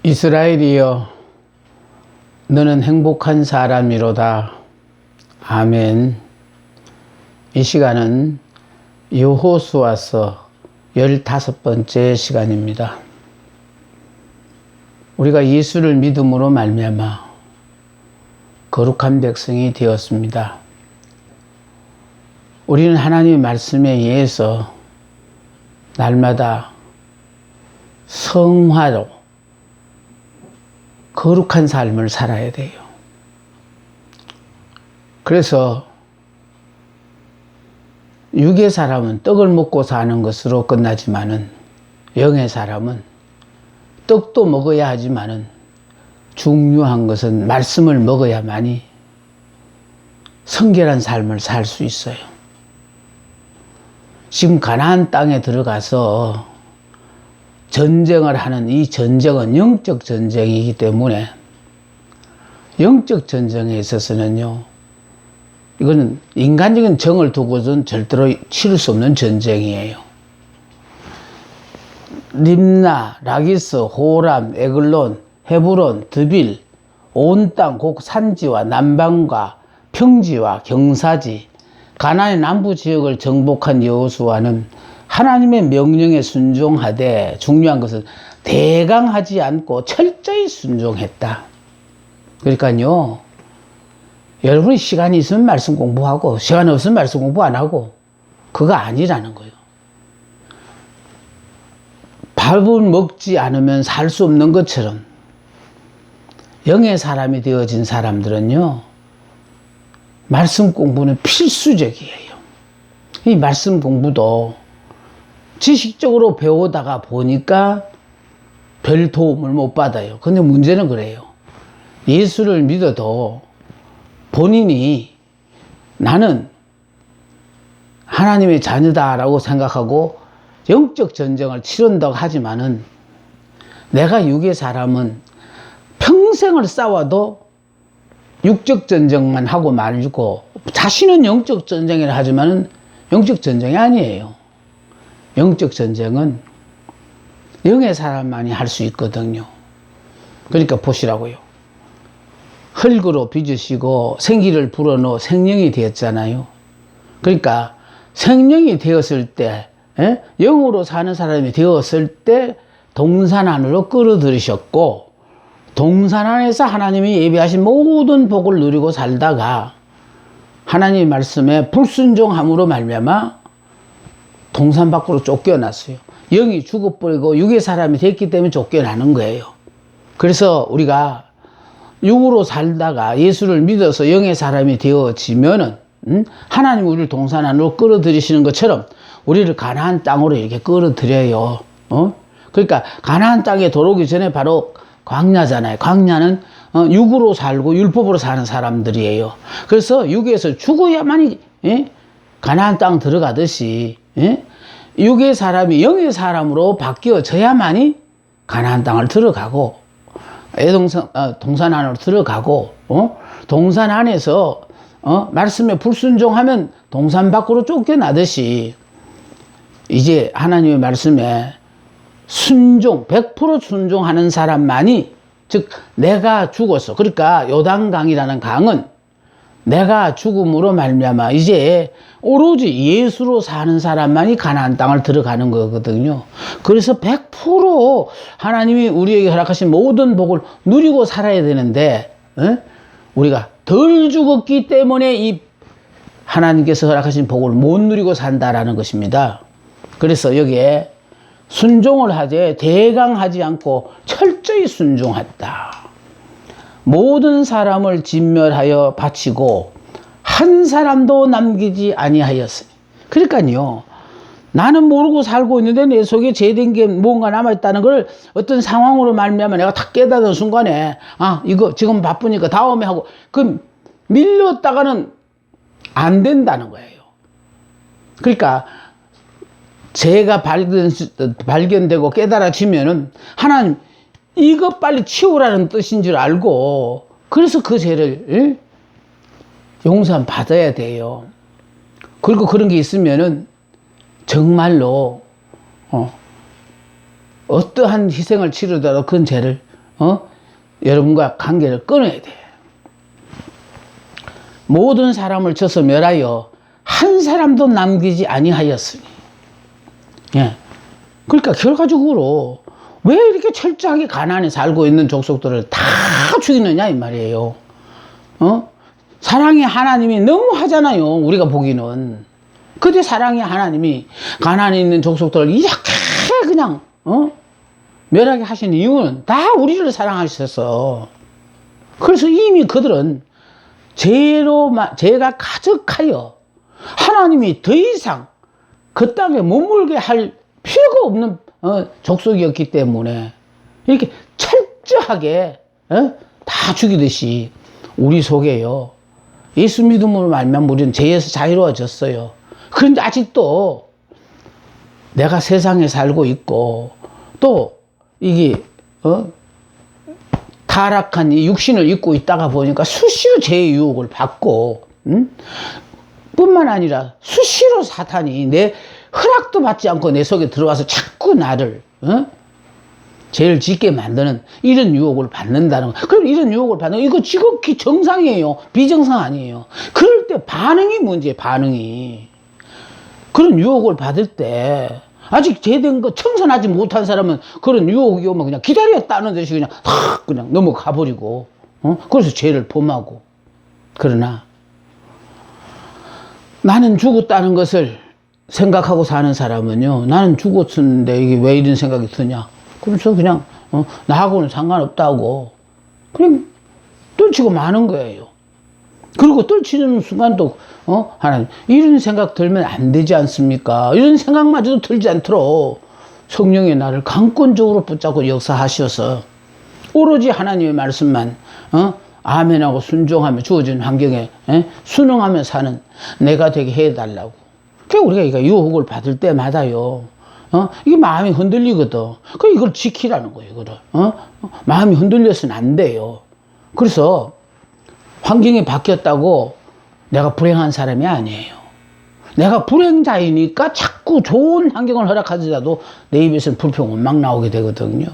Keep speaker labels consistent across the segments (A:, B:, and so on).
A: 이스라엘이여, 너는 행복한 사람이로다. 아멘. 이 시간은 여호수아서 15번째 시간입니다. 우리가 예수를 믿음으로 말미암아 거룩한 백성이 되었습니다. 우리는 하나님의 말씀에 의해서 날마다 성화로 거룩한 삶을 살아야 돼요. 그래서 육의 사람은 떡을 먹고 사는 것으로 끝나지만은 영의 사람은 떡도 먹어야 하지만은 중요한 것은 말씀을 먹어야만이 성결한 삶을 살 수 있어요. 지금 가나안 땅에 들어가서 전쟁을 하는 이 전쟁은 영적 전쟁이기 때문에 영적 전쟁에 있어서는요, 이거는 인간적인 정을 두고는 절대로 치를 수 없는 전쟁이에요. 림나, 라기스, 호람, 에글론, 헤브론, 드빌, 온 땅 곡 산지와 남방과 평지와 경사지, 가나안의 남부 지역을 정복한 여호수아는 하나님의 명령에 순종하되, 중요한 것은 대강하지 않고 철저히 순종했다. 그러니까요, 여러분이 시간이 있으면 말씀 공부하고 시간 없으면 말씀 공부 안 하고, 그거 아니라는 거예요. 밥을 먹지 않으면 살 수 없는 것처럼 영의 사람이 되어진 사람들은요, 말씀 공부는 필수적이에요. 이 말씀 공부도 지식적으로 배우다가 보니까 별 도움을 못 받아요. 근데 문제는 그래요. 예수를 믿어도 본인이 나는 하나님의 자녀다라고 생각하고 영적 전쟁을 치른다고 하지만은, 내가 육의 사람은 평생을 싸워도 육적 전쟁만 하고 말고, 자신은 영적 전쟁이라 하지만은 영적 전쟁이 아니에요. 영적 전쟁은 영의 사람만이 할 수 있거든요. 그러니까 보시라고요. 흙으로 빚으시고 생기를 불어넣어 생명이 되었잖아요. 그러니까 생명이 되었을 때, 영으로 사는 사람이 되었을 때 동산 안으로 끌어들이셨고, 동산 안에서 하나님이 예비하신 모든 복을 누리고 살다가 하나님의 말씀에 불순종함으로 말미암아 동산 밖으로 쫓겨났어요. 영이 죽어버리고 육의 사람이 됐기 때문에 쫓겨나는 거예요. 그래서 우리가 육으로 살다가 예수를 믿어서 영의 사람이 되어지면은, 하나님 우리를 동산 안으로 끌어들이시는 것처럼 우리를 가나안 땅으로 이렇게 끌어들여요. 그러니까 가나안 땅에 들어오기 전에 바로 광야잖아요. 광야는 육으로 살고 율법으로 사는 사람들이에요. 그래서 육에서 죽어야만이 가나안 땅 들어가듯이, 육의 사람이 영의 사람으로 바뀌어져야만이 가나안 땅을 들어가고, 동산 안으로 들어가고, 동산 안에서 말씀에 불순종하면 동산 밖으로 쫓겨나듯이, 이제 하나님의 말씀에 순종, 100% 순종하는 사람만이, 즉 내가 죽었어. 그러니까 요단강이라는 강은 내가 죽음으로 말미암아 이제 오로지 예수로 사는 사람만이 가나안 땅을 들어가는 거거든요. 그래서 100% 하나님이 우리에게 허락하신 모든 복을 누리고 살아야 되는데, 우리가 덜 죽었기 때문에 이 하나님께서 허락하신 복을 못 누리고 산다라는 것입니다. 그래서 여기에 순종을 하되 대강하지 않고 철저히 순종했다. 모든 사람을 진멸하여 바치고 한 사람도 남기지 아니하였으니. 그러니까요, 나는 모르고 살고 있는데 내 속에 죄된 게 뭔가 남아있다는 걸 어떤 상황으로 말미암아 내가 탁 깨닫는 순간에, 이거 지금 바쁘니까 다음에 하고, 그 밀렸다가는 안 된다는 거예요. 그러니까 죄가 발견되고 깨달아지면은 하나님 이거 빨리 치우라는 뜻인 줄 알고, 그래서 그 죄를 용서 받아야 돼요. 그리고 그런 게 있으면은 정말로 어떠한 희생을 치르더라도 그 죄를 여러분과 관계를 끊어야 돼. 모든 사람을 쳐서 멸하여 한 사람도 남기지 아니하였으니. 예. 그러니까 결과적으로 왜 이렇게 철저하게 가난에 살고 있는 족속들을 다 죽이느냐 이 말이에요. 사랑의 하나님이 너무 하잖아요. 우리가 보기는. 그때 사랑의 하나님이 가난에 있는 족속들을 이렇게 그냥 멸하게 하신 이유는 다 우리를 사랑하셔서. 그래서 이미 그들은 죄가 가득하여 하나님이 더 이상 그 땅에 머물게 할 필요가 없는 족속이었기 때문에 이렇게 철저하게 다 죽이듯이 우리 속에요. 예수 믿음으로 말미암아 우리는 죄에서 자유로워졌어요. 그런데 아직도 내가 세상에 살고 있고 또 이게 타락한 이 육신을 입고 있다가 보니까 수시로 죄의 유혹을 받고 뿐만 아니라 수시로 사탄이 내 허락도 받지 않고 내 속에 들어와서 자꾸 나를 죄를 짓게 만드는 이런 유혹을 받는다는 거. 그럼 이런 유혹을 받는 거 이거 지극히 정상이에요. 비정상 아니에요. 그럴 때 반응이 문제예요. 반응이. 그런 유혹을 받을 때 아직 죄된 거 청산하지 못한 사람은 그런 유혹이 오면 그냥 기다렸다는 듯이 그냥 탁 그냥 넘어가 버리고 그래서 죄를 범하고. 그러나 나는 죽었다는 것을 생각하고 사는 사람은요, 나는 죽었었는데 이게 왜 이런 생각이 드냐. 그래서 그냥 나하고는 상관없다고 그냥 떨치고 마는 거예요. 그리고 떨치는 순간도 하나님 이런 생각 들면 안 되지 않습니까? 이런 생각마저도 들지 않도록 성령의 나를 강권적으로 붙잡고 역사하셔서 오로지 하나님의 말씀만 아멘하고 순종하며 주어진 환경에 순응하며 사는 내가 되게 해달라고. 그러니까 우리가 유혹을 받을 때마다요, 이게 마음이 흔들리거든. 그 이걸 지키라는 거예요. 이거를 마음이 흔들려서는 안 돼요. 그래서 환경이 바뀌었다고 내가 불행한 사람이 아니에요. 내가 불행자이니까 자꾸 좋은 환경을 허락하더라도 내 입에서는 불평 원망 나오게 되거든요.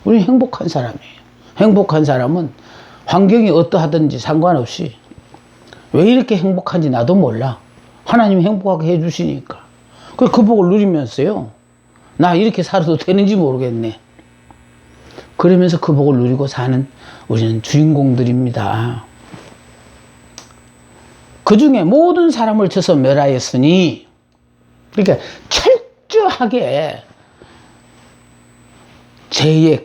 A: 우리는 행복한 사람이에요. 행복한 사람은 환경이 어떠하든지 상관없이 왜 이렇게 행복한지 나도 몰라. 하나님이 행복하게 해주시니까. 그 복을 누리면서요, 나 이렇게 살아도 되는지 모르겠네. 그러면서 그 복을 누리고 사는 우리는 주인공들입니다. 그 중에 모든 사람을 쳐서 멸하였으니, 그러니까 철저하게 죄의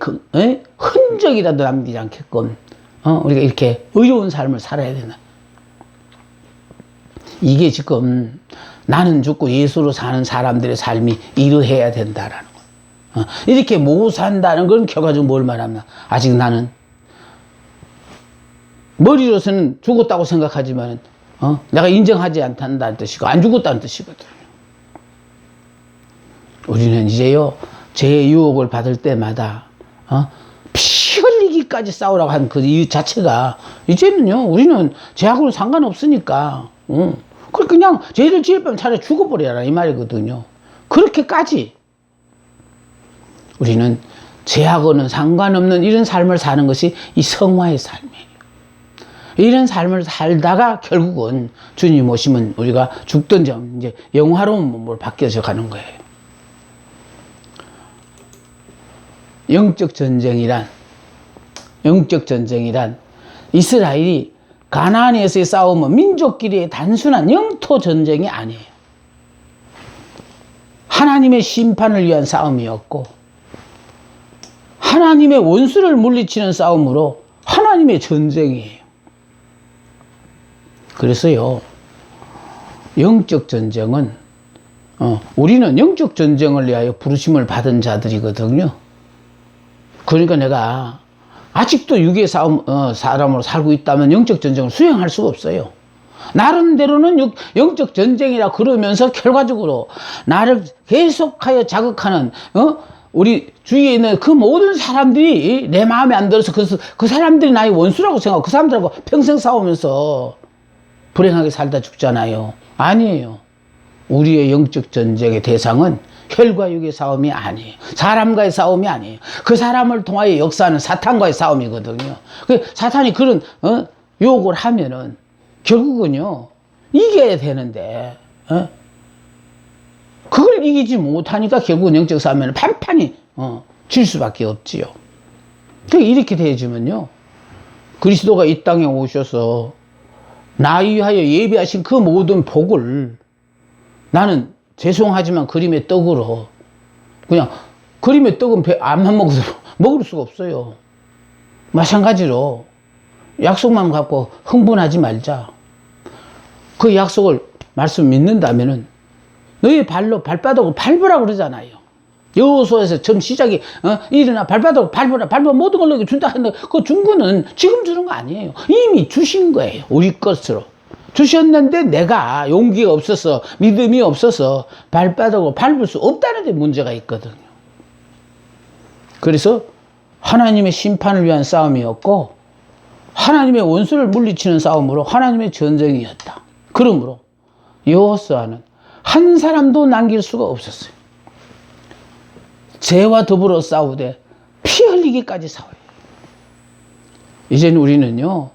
A: 흔적이라도 남기지 않게끔 우리가 이렇게 의로운 삶을 살아야 되나. 이게 지금 나는 죽고 예수로 사는 사람들의 삶이 이러해야 된다라는 거. 이렇게 못 산다는 건 결과적으로 뭘 말하나. 아직 나는 머리로서는 죽었다고 생각하지만 내가 인정하지 않는다는 뜻이고 안 죽었다는 뜻이거든. 우리는 이제요, 죄의 유혹을 받을 때마다 피 흘리기까지 싸우라고 한 그 이유 자체가 이제는요, 우리는 죄하고는 상관없으니까 그냥 죄를 지을 바면 차라리 죽어버려라 이 말이거든요. 그렇게까지 우리는 죄하고는 상관없는 이런 삶을 사는 것이 이 성화의 삶이에요. 이런 삶을 살다가 결국은 주님 오시면 우리가 죽던 점 이제 영화로운 몸으로 바뀌어져 가는 거예요. 영적 전쟁이란 이스라엘이 가나안에서의 싸움은 민족끼리의 단순한 영토 전쟁이 아니에요. 하나님의 심판을 위한 싸움이었고 하나님의 원수를 물리치는 싸움으로 하나님의 전쟁이에요. 그래서요, 영적 전쟁은 우리는 영적 전쟁을 위하여 부르심을 받은 자들이거든요. 그러니까 내가 아직도 육의 사람으로 살고 있다면 영적 전쟁을 수행할 수가 없어요. 나름대로는 영적 전쟁이라 그러면서 결과적으로 나를 계속하여 자극하는 우리 주위에 있는 그 모든 사람들이 내 마음에 안 들어서 그 사람들이 나의 원수라고 생각하고 그 사람들하고 평생 싸우면서 불행하게 살다 죽잖아요. 아니에요. 우리의 영적 전쟁의 대상은 혈과 육의 싸움이 아니에요. 사람과의 싸움이 아니에요. 그 사람을 통하여 역사하는 사탄과의 싸움이거든요. 사탄이 그런 유혹을 하면은 결국은요 이겨야 되는데 그걸 이기지 못하니까 결국은 영적 싸움에는 판판이 질 수밖에 없지요. 이렇게 되어지면요 그리스도가 이 땅에 오셔서 나 위하여 예비하신 그 모든 복을 나는 죄송하지만 그림의 떡으로 그냥 그림의 떡은 안만 먹어도 먹을 수가 없어요. 마찬가지로 약속만 갖고 흥분하지 말자. 그 약속을 말씀 믿는다면은 너희 발로 발바닥을 밟으라고 그러잖아요. 여호수아에서 처음 시작이 일어나 발바닥을 밟으라 밟으면 모든 걸 너에게 준다 했는데 그 준 거는 지금 주는 거 아니에요. 이미 주신 거예요. 우리 것으로 주셨는데 내가 용기가 없어서 믿음이 없어서 발바닥을 밟을 수 없다는 데 문제가 있거든요. 그래서 하나님의 심판을 위한 싸움이었고 하나님의 원수를 물리치는 싸움으로 하나님의 전쟁이었다. 그러므로 여호수아는 한 사람도 남길 수가 없었어요. 죄와 더불어 싸우되 피 흘리기까지 싸워요. 이제는 우리는요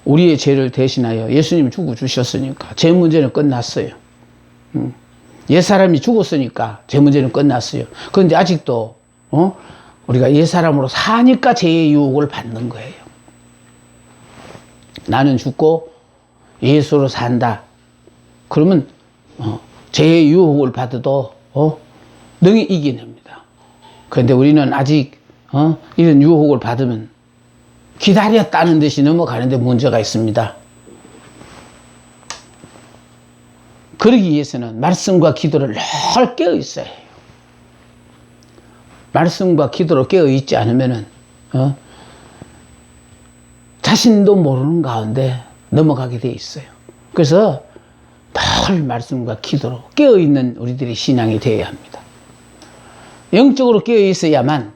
A: 우리의 죄를 대신하여 예수님이 죽어 주셨으니까 죄 문제는 끝났어요. 옛사람이 죽었으니까 죄 문제는 끝났어요. 그런데 아직도 우리가 옛사람으로 사니까 죄의 유혹을 받는 거예요. 나는 죽고 예수로 산다. 그러면 죄의 유혹을 받아도 능히 이겨냅니다. 그런데 우리는 아직 이런 유혹을 받으면 기다렸다는 듯이 넘어가는데 문제가 있습니다. 그러기 위해서는 말씀과 기도를 늘 깨어 있어야 해요. 말씀과 기도로 깨어 있지 않으면은 자신도 모르는 가운데 넘어가게 돼 있어요. 그래서 늘 말씀과 기도로 깨어 있는 우리들의 신앙이 되어야 합니다. 영적으로 깨어 있어야만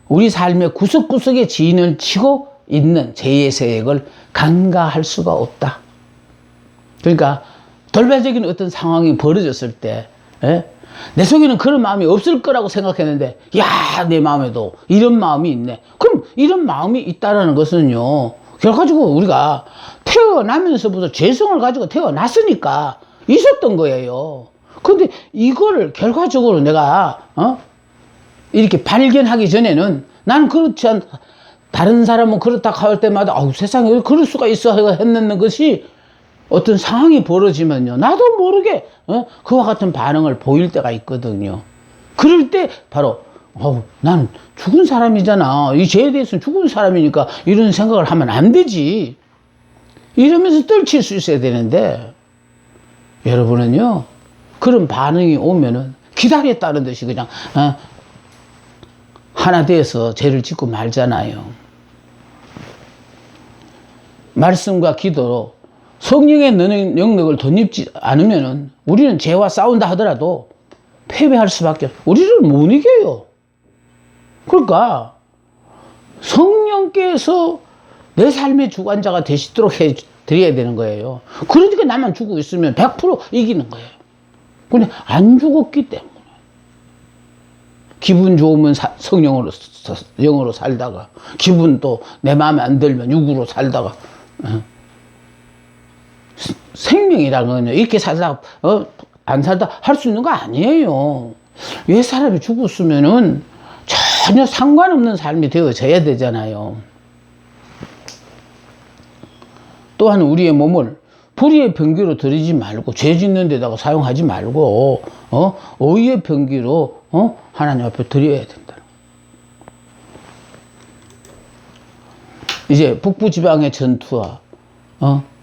A: 우리 삶의 구석구석에 지인을 치고 있는 죄의 세력을 간과할 수가 없다. 그러니까 돌발적인 어떤 상황이 벌어졌을 때 내 속에는 그런 마음이 없을 거라고 생각했는데 야, 내 마음에도 이런 마음이 있네. 그럼 이런 마음이 있다는 것은요 결과적으로 우리가 태어나면서부터 죄성을 가지고 태어났으니까 있었던 거예요. 그런데 이거를 결과적으로 내가 이렇게 발견하기 전에는 나는 그렇지 않 다른 사람은 그렇다 할 때마다 세상에 왜 그럴 수가 있어 했는 것이 어떤 상황이 벌어지면요 나도 모르게 그와 같은 반응을 보일 때가 있거든요. 그럴 때 바로 나는 죽은 사람이잖아. 이 죄에 대해서는 죽은 사람이니까 이런 생각을 하면 안 되지. 이러면서 떨칠 수 있어야 되는데 여러분은요 그런 반응이 오면은 기다렸다는 듯이 그냥 하나 돼서 죄를 짓고 말잖아요. 말씀과 기도로 성령의 능력을 덧입지 않으면은 우리는 죄와 싸운다 하더라도 패배할 수밖에 없어요. 우리를 못 이겨요. 그러니까 성령께서 내 삶의 주관자가 되시도록 해드려야 되는 거예요. 그러니까 나만 죽고 있으면 100% 이기는 거예요. 근데 안 죽었기 때문에 기분 좋으면 성령으로 영으로 살다가 기분 또 내 마음에 안 들면 육으로 살다가 생명이라는 건요 이렇게 살다가 안 살다 할 수 있는 거 아니에요. 왜 사람이 죽었으면은 전혀 상관없는 삶이 되어져야 되잖아요. 또한 우리의 몸을 불의의 병기로 들이지 말고 죄 짓는 데다가 사용하지 말고 의의 병기로 하나님 앞에 드려야 된다. 이제 북부지방의 전투와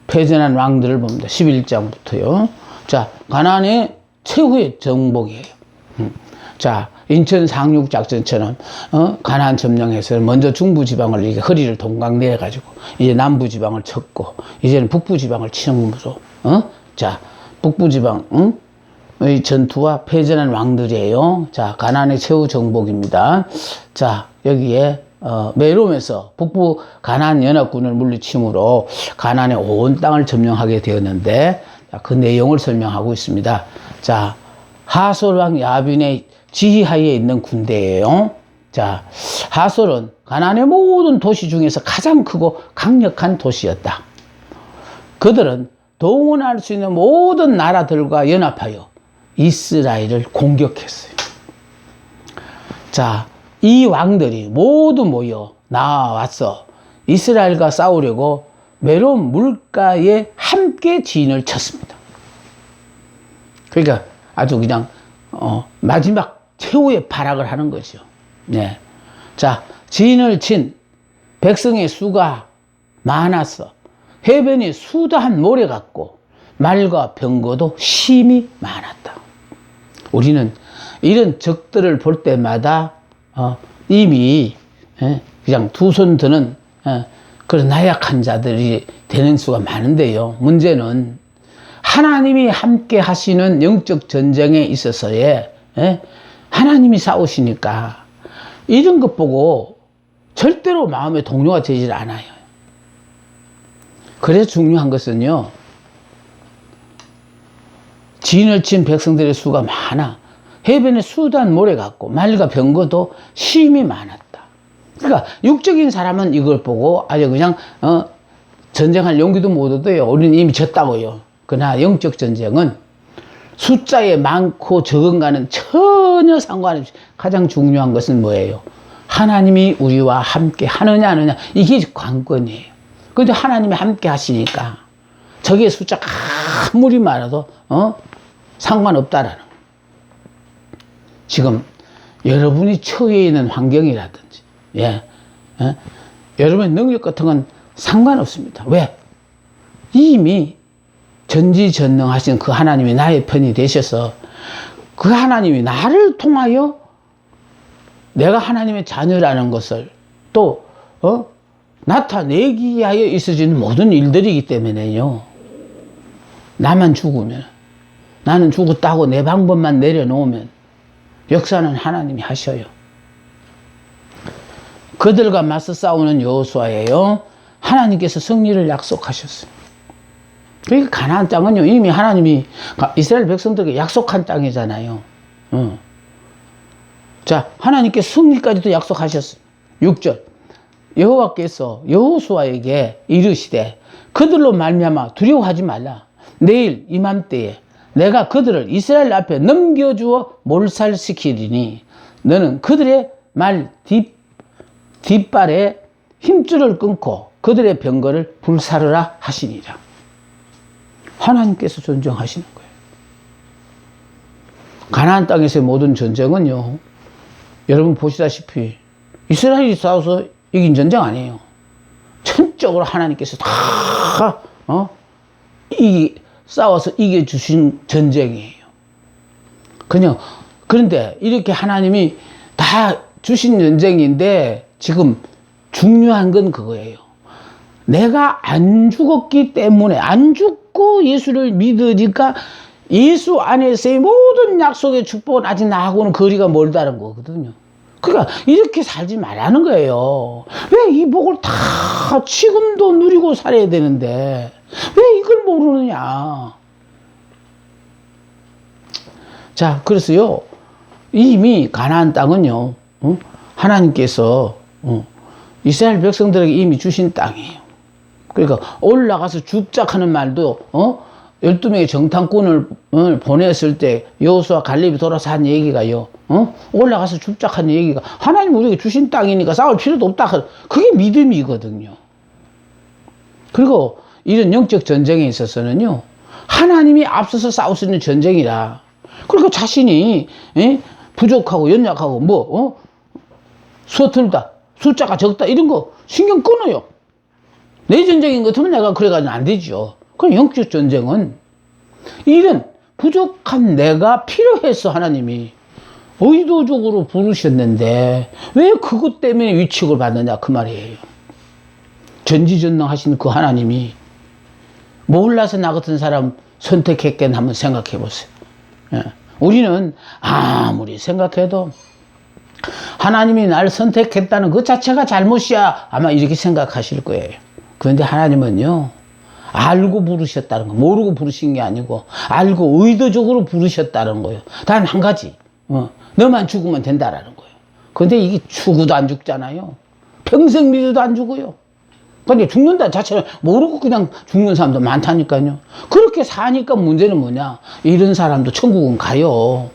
A: 패전한 왕들을 봅니다. 11장부터요. 자, 가나안의 최후의 정복이에요. 자, 인천 상륙작전처럼 가나안 점령해서 먼저 중부지방을 이렇게 허리를 동강 내가지고 이제 남부지방을 쳤고 이제는 북부지방을 치는 거죠. 자, 북부지방 의 전투와 패전한 왕들이에요. 자, 가나안의 최후 정복입니다. 자, 여기에 메롬에서 북부 가나안 연합군을 물리침으로 가나안의 온 땅을 점령하게 되었는데 그 내용을 설명하고 있습니다. 자, 하솔 왕 야빈의 지휘하에 있는 군대예요. 자, 하솔은 가나안의 모든 도시 중에서 가장 크고 강력한 도시였다. 그들은 동원할 수 있는 모든 나라들과 연합하여 이스라엘을 공격했어요. 자, 이 왕들이 모두 모여 나와서 이스라엘과 싸우려고 메론 물가에 함께 진을 쳤습니다. 그러니까 아주 그냥 마지막 최후의 발악을 하는 거죠. 네. 자, 진을 친 백성의 수가 많았어. 해변이 수다한 모래 같고 말과 병거도 심히 많았다. 우리는 이런 적들을 볼 때마다 이미 그냥 두 손 드는 그런 나약한 자들이 되는 수가 많은데요. 문제는 하나님이 함께 하시는 영적 전쟁에 있어서의 하나님이 싸우시니까 이런 것 보고 절대로 마음에 동요가 되질 않아요. 그래서 중요한 것은요, 진을 친 백성들의 수가 많아. 해변에 수단 모래 같고 말과 병거도 심히 많았다. 그러니까 육적인 사람은 이걸 보고 아주 그냥 전쟁할 용기도 못 얻어요. 우리는 이미 졌다고요. 그러나 영적 전쟁은 숫자에 많고 적은가는 전혀 상관없이 가장 중요한 것은 뭐예요? 하나님이 우리와 함께 하느냐 안 하느냐, 이게 관건이에요. 그런데 하나님이 함께 하시니까 적의 숫자가 아무리 많아도 상관없다라는 거예요. 지금 여러분이 처해 있는 환경이라든지 여러분의 능력 같은 건 상관없습니다. 왜? 이미 전지전능하신 그 하나님이 나의 편이 되셔서 그 하나님이 나를 통하여 내가 하나님의 자녀라는 것을 또 나타내기 위하여 있어지는 모든 일들이기 때문에요. 나만 죽으면, 나는 죽었다고 내 방법만 내려놓으면 역사는 하나님이 하셔요. 그들과 맞서 싸우는 여호수아예요. 하나님께서 승리를 약속하셨어요. 그러니까 가나안 땅은요, 이미 하나님이 이스라엘 백성들에게 약속한 땅이잖아요. 자, 하나님께서 승리까지도 약속하셨어요. 6절. 여호와께서 여호수아에게 이르시되 그들로 말미암아 두려워하지 말라. 내일 이맘때에 내가 그들을 이스라엘 앞에 넘겨주어 몰살시키리니 너는 그들의 말 뒷발에 힘줄을 끊고 그들의 병거를 불사르라 하시니라. 하나님께서 전쟁하시는 거예요. 가나안 땅에서의 모든 전쟁은요, 여러분 보시다시피 이스라엘이 싸워서 이긴 전쟁 아니에요. 전적으로 하나님께서 다 싸워서 이겨주신 전쟁이에요. 그런데 이렇게 하나님이 다 주신 전쟁인데 지금 중요한 건 그거예요. 내가 안 죽었기 때문에, 안 죽고 예수를 믿으니까 예수 안에서의 모든 약속의 축복은 아직 나하고는 거리가 멀다는 거거든요. 그러니까 이렇게 살지 말라는 거예요. 왜 이 복을 다 지금도 누리고 살아야 되는데 왜 이걸 모르느냐. 자, 그래서요, 이미 가나안 땅은요, 하나님께서 이스라엘 백성들에게 이미 주신 땅이에요. 그러니까 올라가서 죽자하는 말도 12명의 정탐꾼을 보냈을 때 여호수아 갈렙이 돌아서 한 얘기가요, 올라가서 죽자하는 얘기가 하나님 우리에게 주신 땅이니까 싸울 필요도 없다. 그게 믿음이거든요. 그리고 이런 영적 전쟁에 있어서는요, 하나님이 앞서서 싸울 수 있는 전쟁이라. 그러니까 자신이 부족하고 연약하고 서툴다, 숫자가 적다 이런 거 신경 끊어요. 내 전쟁인 것 같으면 내가 그래가지고 안 되죠. 그럼 영적 전쟁은 이런 부족한 내가 필요해서 하나님이 의도적으로 부르셨는데 왜 그것 때문에 위축을 받느냐 그 말이에요. 전지전능하신 그 하나님이 몰라서 나 같은 사람 선택했겠나 한번 생각해 보세요. 우리는 아무리 생각해도 하나님이 날 선택했다는 그 자체가 잘못이야 아마 이렇게 생각하실 거예요. 그런데 하나님은요, 알고 부르셨다는 거, 모르고 부르신 게 아니고 알고 의도적으로 부르셨다는 거예요. 단 한 가지, 너만 죽으면 된다라는 거예요. 근데 이게 죽어도 안 죽잖아요. 평생 믿어도 안 죽어요. 근데 죽는다 자체를 모르고 그냥 죽는 사람도 많다니까요. 그렇게 사니까 문제는 뭐냐. 이런 사람도 천국은 가요.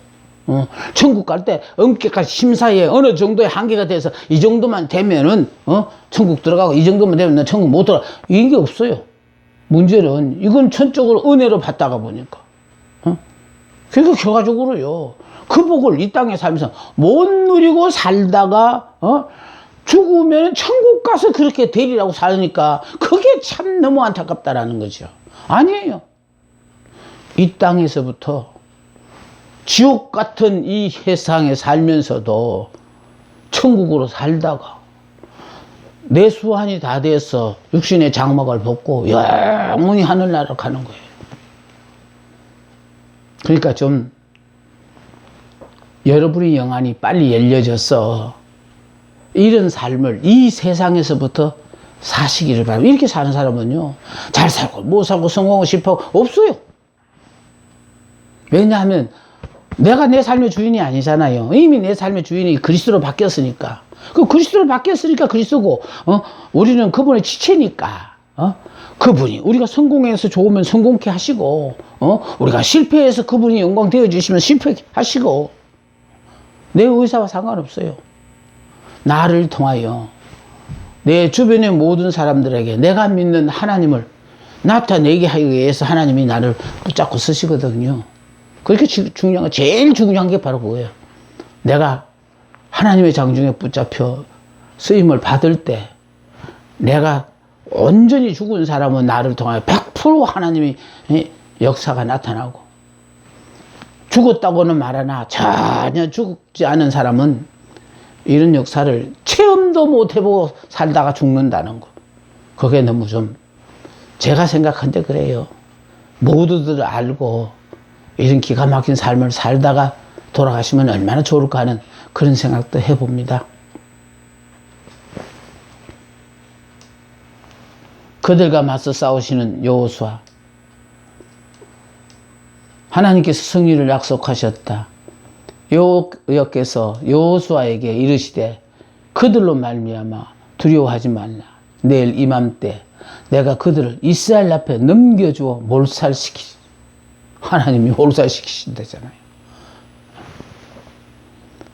A: 천국 갈 때 엄격한 심사에 어느 정도의 한계가 돼서 이 정도만 되면은 천국 들어가고 이 정도만 되면 천국 못 들어가. 이게 없어요. 문제는 이건 천적으로 은혜로 받다가 보니까. 그러니까 결과적으로요. 그 복을 이 땅에 살면서 못 누리고 살다가 죽으면 천국 가서 그렇게 되리라고 살으니까 그게 참 너무 안타깝다라는 거죠. 아니에요. 이 땅에서부터 지옥 같은 이 세상에 살면서도 천국으로 살다가 내 수완이 다 돼서 육신의 장막을 벗고 영원히 하늘나라로 가는 거예요. 그러니까 좀 여러분의 영안이 빨리 열려져서 이런 삶을 이 세상에서부터 사시기를 바랍니다. 이렇게 사는 사람은요, 잘 살고 못 살고 성공하고 싶어하고 없어요. 왜냐하면 내가 내 삶의 주인이 아니잖아요. 이미 내 삶의 주인이 그리스도로 바뀌었으니까. 그 그리스도로 바뀌었으니까 그리스도고, 우리는 그분의 지체니까. 그분이 우리가 성공해서 좋으면 성공케 하시고, 우리가 실패해서 그분이 영광 되어 주시면 실패케 하시고, 내 의사와 상관없어요. 나를 통하여 내 주변의 모든 사람들에게 내가 믿는 하나님을 나타내게 하기 위해서 하나님이 나를 붙잡고 쓰시거든요. 그렇게 중요한 거, 제일 중요한 게 바로 그거예요. 내가 하나님의 장중에 붙잡혀 쓰임을 받을 때 내가 온전히 죽은 사람은 나를 통하여 100% 하나님이 역사가 나타나고, 죽었다고는 말하나 전혀 죽지 않은 사람은 이런 역사를 체험도 못 해보고 살다가 죽는다는 거. 그게 너무 좀 제가 생각한 데 그래요. 모두들 알고 이런 기가 막힌 삶을 살다가 돌아가시면 얼마나 좋을까 하는 그런 생각도 해봅니다. 그들과 맞서 싸우시는 여호수아. 하나님께서 승리를 약속하셨다. 여호와께서 여호수아에게 이르시되 그들로 말미암아 두려워하지 말라. 내일 이맘때 내가 그들을 이스라엘 앞에 넘겨주어 몰살시키시. 하나님이 몰살시키신다잖아요.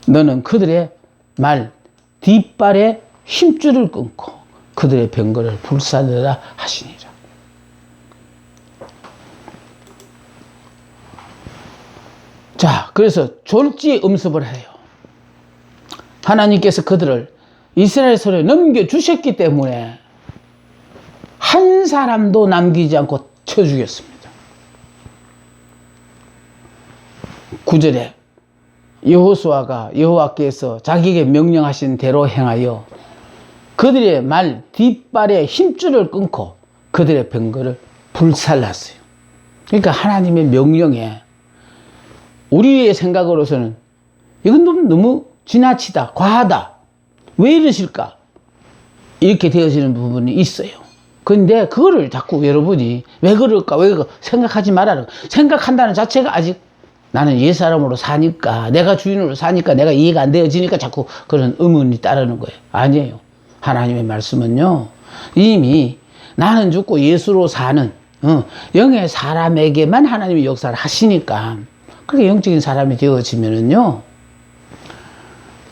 A: 너는 그들의 말 뒷발에 힘줄을 끊고 그들의 병거를 불살르라 하시니라. 자, 그래서 졸지음습을 해요. 하나님께서 그들을 이스라엘 손에 넘겨주셨기 때문에 한 사람도 남기지 않고 쳐 죽였습니다. 9절에 여호수아가 여호와께서 자기에게 명령하신 대로 행하여 그들의 말 뒷발에 힘줄을 끊고 그들의 병거를 불살랐어요. 그러니까 하나님의 명령에 우리의 생각으로서는 이건 너무 지나치다, 과하다, 왜 이러실까? 이렇게 되어지는 부분이 있어요. 근데 그거를 자꾸 여러분이 왜 그럴까, 왜 그럴까 생각하지 말아라. 생각한다는 자체가 아직 나는 옛사람으로 사니까, 내가 주인으로 사니까, 내가 이해가 안 되어지니까 자꾸 그런 의문이 따르는 거예요. 아니에요. 하나님의 말씀은요, 이미 나는 죽고 예수로 사는 영의 사람에게만 하나님이 역사를 하시니까, 그렇게 영적인 사람이 되어지면은요,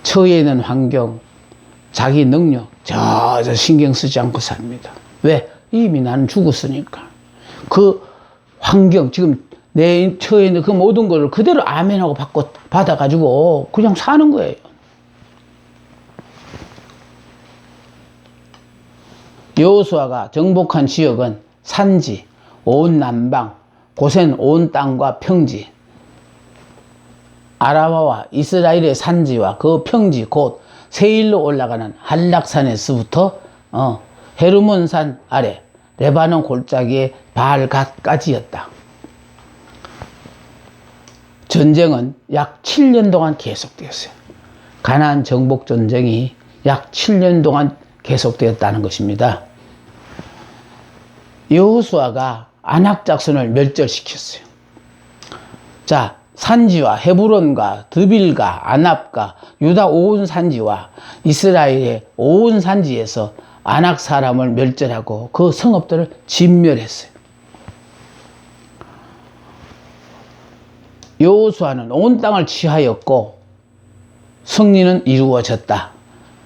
A: 처해 있는 환경, 자기 능력, 저 신경 쓰지 않고 삽니다. 왜? 이미 나는 죽었으니까. 그 환경, 지금 내 처해 있는 그 모든 것을 그대로 아멘하고 받아가지고 그냥 사는 거예요. 여호수아가 정복한 지역은 산지, 온 남방, 고센 온 땅과 평지, 아라바와 이스라엘의 산지와 그 평지 곧 세일로 올라가는 한락산에서부터 헤르몬산 아래 레바논 골짜기의 바알갓까지였다. 전쟁은 약 7년 동안 계속되었어요. 가나안 정복 전쟁이 약 7년 동안 계속되었다는 것입니다. 여호수아가 안악 작전을 멸절시켰어요. 자, 산지와 헤브론과 드빌과 아납과 유다 온 산지와 이스라엘의 온 산지에서 아낙 사람을 멸절하고 그 성읍들을 진멸했어요. 여호수아는 온 땅을 취하였고 승리는 이루어졌다.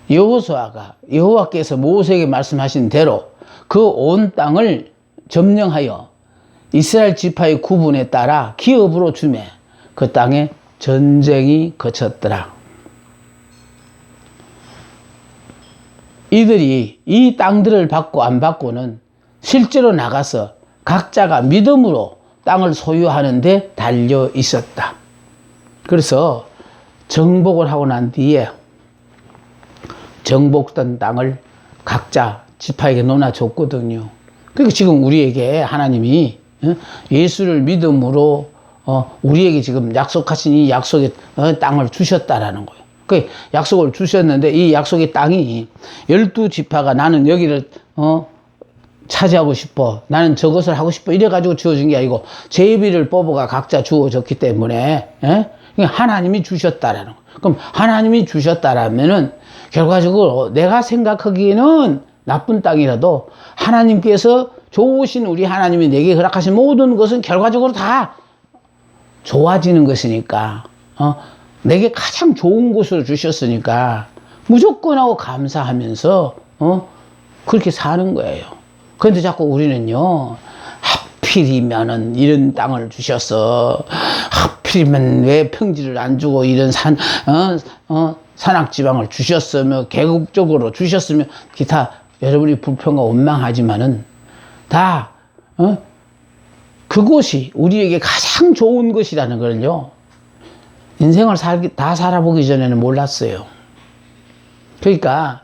A: 여호수아가 여호와께서 모세에게 말씀하신 대로 그 온 땅을 점령하여 이스라엘 지파의 구분에 따라 기업으로 주매 그 땅에 전쟁이 거쳤더라. 이들이 이 땅들을 받고 안 받고는 실제로 나가서 각자가 믿음으로 땅을 소유하는 데 달려 있었다. 그래서 정복을 하고 난 뒤에 정복된 땅을 각자 지파에게 나눠줬거든요. 그러니까 지금 우리에게 하나님이 예수를 믿음으로 우리에게 지금 약속하신 이 약속의 땅을 주셨다라는 거예요. 그 약속을 주셨는데 이 약속의 땅이 12지파가 나는 여기를 차지하고 싶어, 나는 저것을 하고 싶어 이래가지고 주어진 게 아니고 제비를 뽑아가 각자 주어졌기 때문에 하나님이 주셨다라는 거예요. 그럼 하나님이 주셨다라면은 결과적으로 내가 생각하기에는 나쁜 땅이라도 하나님께서 좋으신 우리 하나님이 내게 허락하신 모든 것은 결과적으로 다 좋아지는 것이니까 내게 가장 좋은 곳으로 주셨으니까 무조건 하고 감사하면서 그렇게 사는 거예요. 그런데 자꾸 우리는요, 하필이면은 이런 땅을 주셨어, 하필이면 왜 평지를 안 주고 이런 산악지방을 주셨으며 계급적으로 주셨으며 기타 여러분이 불평과 원망하지만은 다 그곳이 우리에게 가장 좋은 것이라는 걸요, 인생을 다 살아보기 전에는 몰랐어요. 그러니까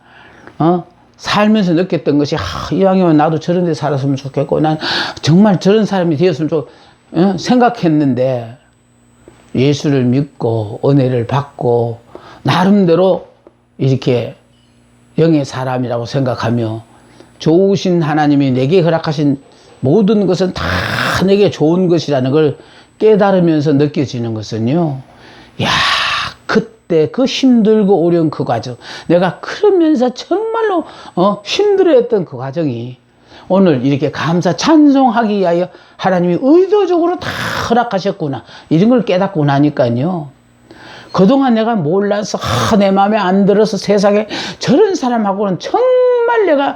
A: 살면서 느꼈던 것이 이왕이면 나도 저런 데 살았으면 좋겠고 난 정말 저런 사람이 되었으면 좋겠고 생각했는데 예수를 믿고 은혜를 받고 나름대로 이렇게 영의 사람이라고 생각하며 좋으신 하나님이 내게 허락하신 모든 것은 다 내게 좋은 것이라는 걸 깨달으면서 느껴지는 것은요, 야, 그때 그 힘들고 어려운 그 과정, 내가 그러면서 정말로 힘들어했던 그 과정이 오늘 이렇게 감사 찬송하기 위하여 하나님이 의도적으로 다 허락하셨구나, 이런 걸 깨닫고 나니까요, 그동안 내가 몰라서 내 마음에 안 들어서 세상에 저런 사람하고는 정말 내가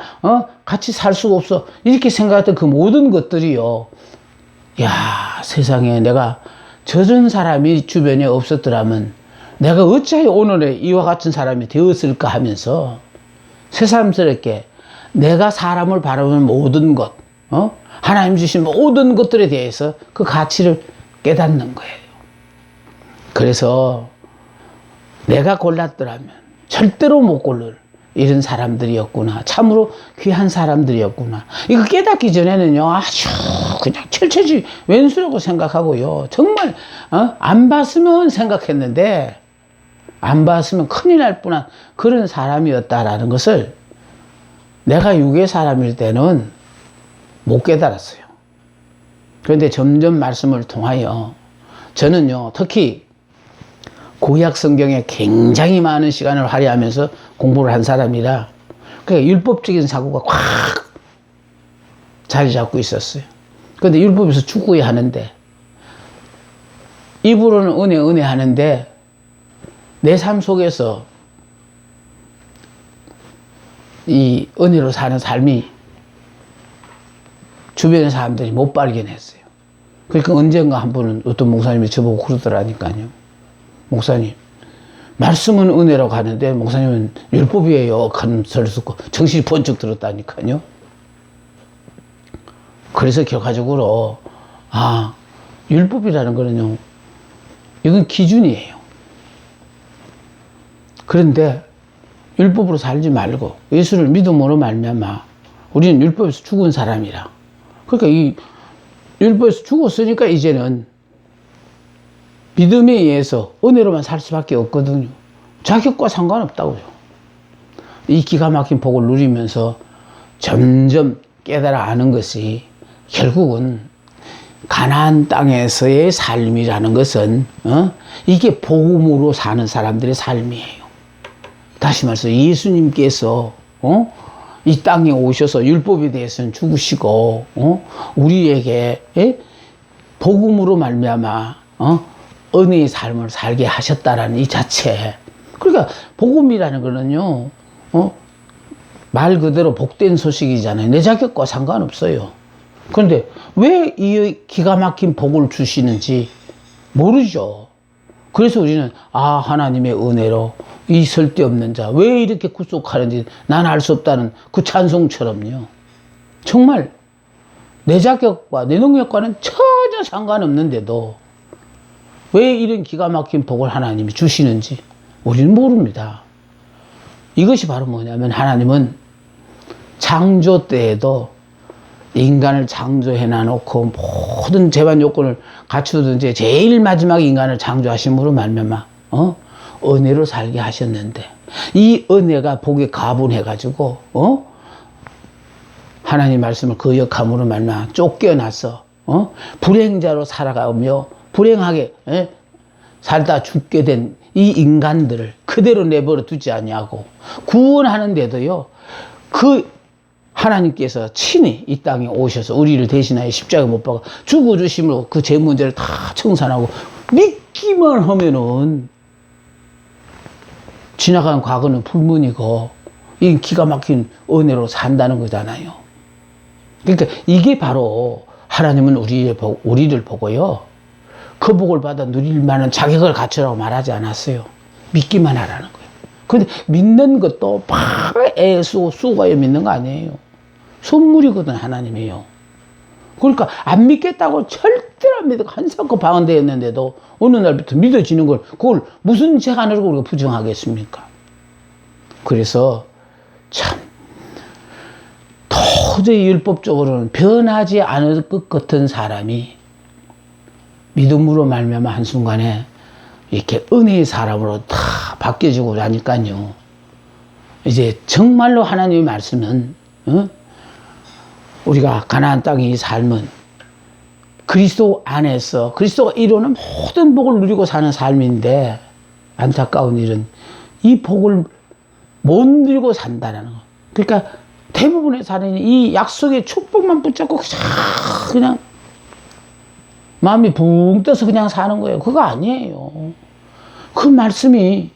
A: 같이 살 수가 없어 이렇게 생각했던 그 모든 것들이요, 야, 세상에 내가 저런 사람이 주변에 없었더라면 내가 어찌하여 오늘의 이와 같은 사람이 되었을까 하면서 새삼스럽게 내가 사람을 바라보는 모든 것, 하나님 주신 모든 것들에 대해서 그 가치를 깨닫는 거예요. 그래서 내가 골랐더라면 절대로 못 고를 이런 사람들이었구나, 참으로 귀한 사람들이었구나, 이거 깨닫기 전에는요, 아주 그냥 철저히 왼수라고 생각하고요, 정말 안 봤으면 생각했는데 안 봤으면 큰일 날 뻔한 그런 사람이었다라는 것을 내가 육의 사람일 때는 못 깨달았어요. 그런데 점점 말씀을 통하여 저는요, 특히 구약 성경에 굉장히 많은 시간을 할애하면서 공부를 한 사람이라 그러니까 율법적인 사고가 확 자리 잡고 있었어요. 그런데 율법에서 추구해야 하는데, 입으로는 은혜 하는데 내 삶 속에서 이 은혜로 사는 삶이 주변의 사람들이 못 발견했어요. 그러니까 언젠가 한 분은 어떤 목사님이 저보고 그러더라니까요. 목사님, 말씀은 은혜라고 하는데 목사님은 율법이에요 하는 소리를 듣고 정신이 번쩍 들었다니까요. 그래서 결과적으로 율법이라는 거는요, 이건 기준이에요. 그런데 율법으로 살지 말고 예수를 믿음으로 말미암아 우리는 율법에서 죽은 사람이라. 그러니까 이 율법에서 죽었으니까 이제는 믿음에 의해서 은혜로만 살 수밖에 없거든요. 자격과 상관없다고요. 이 기가 막힌 복을 누리면서 점점 깨달아 아는 것이 결국은 가나안 땅에서의 삶이라는 것은 이게 복음으로 사는 사람들의 삶이에요. 다시 말해서 예수님께서 이 땅에 오셔서 율법에 대해서는 죽으시고 우리에게 복음으로 말미암아 은혜의 삶을 살게 하셨다라는 이 자체. 그러니까 복음이라는 거는요 말 그대로 복된 소식이잖아요. 내 자격과 상관없어요. 그런데 왜 이 기가 막힌 복을 주시는지 모르죠. 그래서 우리는 하나님의 은혜로 이 쓸데없는 자 왜 이렇게 구속하는지 난 알 수 없다는 그 찬송처럼요. 정말 내 자격과 내 능력과는 전혀 상관없는데도 왜 이런 기가 막힌 복을 하나님이 주시는지 우리는 모릅니다. 이것이 바로 뭐냐면 하나님은 창조 때에도 인간을 창조해 놔놓고 모든 재반 요건을 갖추든지 제일 마지막에 인간을 창조하심으로 말미암아 은혜로 살게 하셨는데 이 은혜가 복에 가분해가지고 하나님 말씀을 거역함으로 말미암아 쫓겨나서 불행자로 살아가며 불행하게 살다 죽게 된 이 인간들을 그대로 내버려 두지 아니하고 구원하는데도요 그 하나님께서 친히 이 땅에 오셔서 우리를 대신하여 십자가에 못 박아 죽어주심으로 그 죄 문제를 다 청산하고 믿기만 하면은 지나간 과거는 불문이고 이 기가 막힌 은혜로 산다는 거잖아요. 그러니까 이게 바로 하나님은 우리를 보고요 그 복을 받아 누릴 만한 자격을 갖추라고 말하지 않았어요. 믿기만 하라는 거예요. 근데 믿는 것도 막 수고하여 믿는 거 아니에요. 선물이거든 하나님이에요. 그러니까 안 믿겠다고 절대로 안 믿고 한사코 방언되었는데도 어느 날부터 믿어지는 걸 그걸 무슨 죄가 안 하고 우리가 부정하겠습니까? 그래서 참 도저히 율법적으로는 변하지 않을 것 같은 사람이 믿음으로 말미암아 한순간에 이렇게 은혜의 사람으로 다 바뀌어지고 나니까요. 이제 정말로 하나님의 말씀은 우리가 가나안 땅의 이 삶은 그리스도 안에서 그리스도가 이루는 모든 복을 누리고 사는 삶인데 안타까운 일은 이 복을 못 누리고 산다는 거. 그러니까 대부분의 사람이 이 약속의 축복만 붙잡고 그냥 마음이 붕 떠서 그냥 사는 거예요. 그거 아니에요. 그 말씀이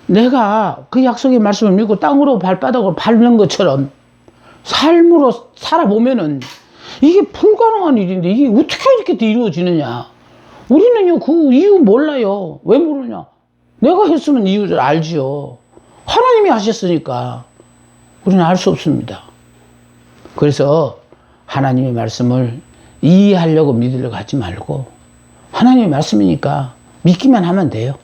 A: 내가 그 약속의 말씀을 믿고 땅으로 발바닥을 밟는 것처럼 삶으로 살아보면은 이게 불가능한 일인데 이게 어떻게 이렇게 이루어지느냐. 우리는요 그 이유 몰라요. 왜 모르냐. 내가 했으면 이유를 알지요. 하나님이 하셨으니까 우리는 알 수 없습니다. 그래서 하나님의 말씀을 이해하려고 믿으려고 하지 말고 하나님의 말씀이니까 믿기만 하면 돼요.